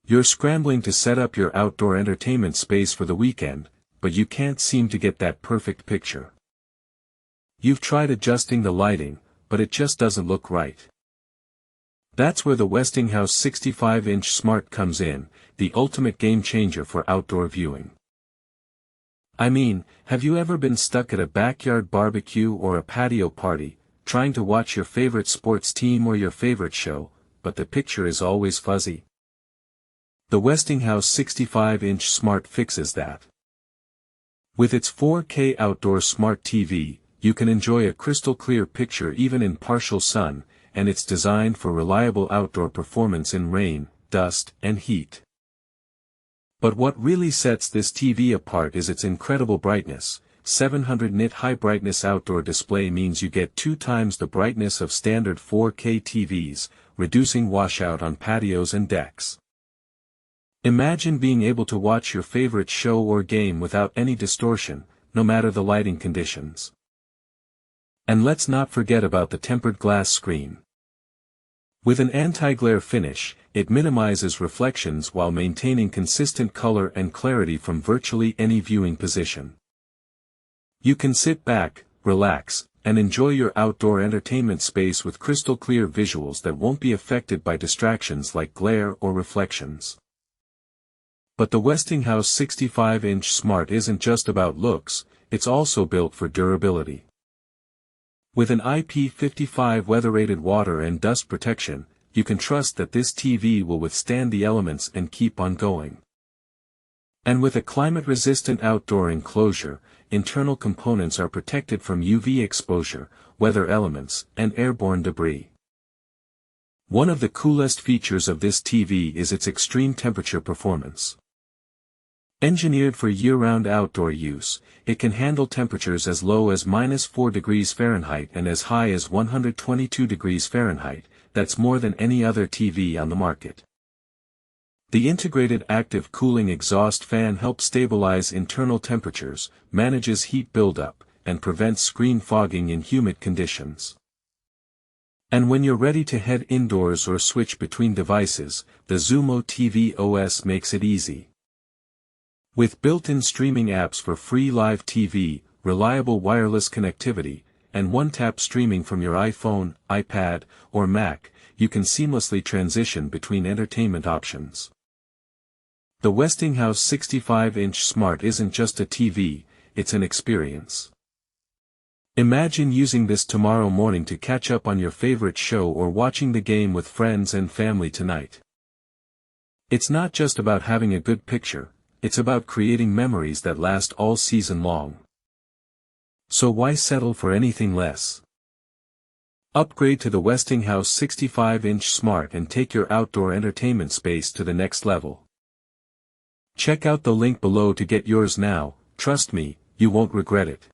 You're scrambling to set up your outdoor entertainment space for the weekend, but you can't seem to get that perfect picture. You've tried adjusting the lighting, but it just doesn't look right. That's where the Westinghouse 65-inch Smart comes in, the ultimate game changer for outdoor viewing. I mean, have you ever been stuck at a backyard barbecue or a patio party, trying to watch your favorite sports team or your favorite show, but the picture is always fuzzy? The Westinghouse 65-inch Smart fixes that. With its 4K outdoor smart TV, you can enjoy a crystal clear picture even in partial sun, and it's designed for reliable outdoor performance in rain, dust, and heat. But what really sets this TV apart is its incredible brightness. 700 nit high brightness outdoor display means you get 2 times the brightness of standard 4K TVs, reducing washout on patios and decks. Imagine being able to watch your favorite show or game without any distortion, no matter the lighting conditions. And let's not forget about the tempered glass screen. With an anti-glare finish, it minimizes reflections while maintaining consistent color and clarity from virtually any viewing position. You can sit back, relax, and enjoy your outdoor entertainment space with crystal clear visuals that won't be affected by distractions like glare or reflections. But the Westinghouse 65-inch Smart isn't just about looks, it's also built for durability. With an IP55 weather-rated water and dust protection, you can trust that this TV will withstand the elements and keep on going. And with a climate-resistant outdoor enclosure, internal components are protected from UV exposure, weather elements, and airborne debris. One of the coolest features of this TV is its extreme temperature performance. Engineered for year-round outdoor use, it can handle temperatures as low as -4 degrees Fahrenheit and as high as 122 degrees Fahrenheit, that's more than any other TV on the market. The integrated active cooling exhaust fan helps stabilize internal temperatures, manages heat buildup, and prevents screen fogging in humid conditions. And when you're ready to head indoors or switch between devices, the XUMO TV OS makes it easy. With built-in streaming apps for free live TV, reliable wireless connectivity, and one-tap streaming from your iPhone, iPad, or Mac, you can seamlessly transition between entertainment options. The Westinghouse 65-inch Smart isn't just a TV, it's an experience. Imagine using this tomorrow morning to catch up on your favorite show or watching the game with friends and family tonight. It's not just about having a good picture, it's about creating memories that last all season long. So why settle for anything less? Upgrade to the Westinghouse 65-inch Smart and take your outdoor entertainment space to the next level. Check out the link below to get yours now, trust me, you won't regret it.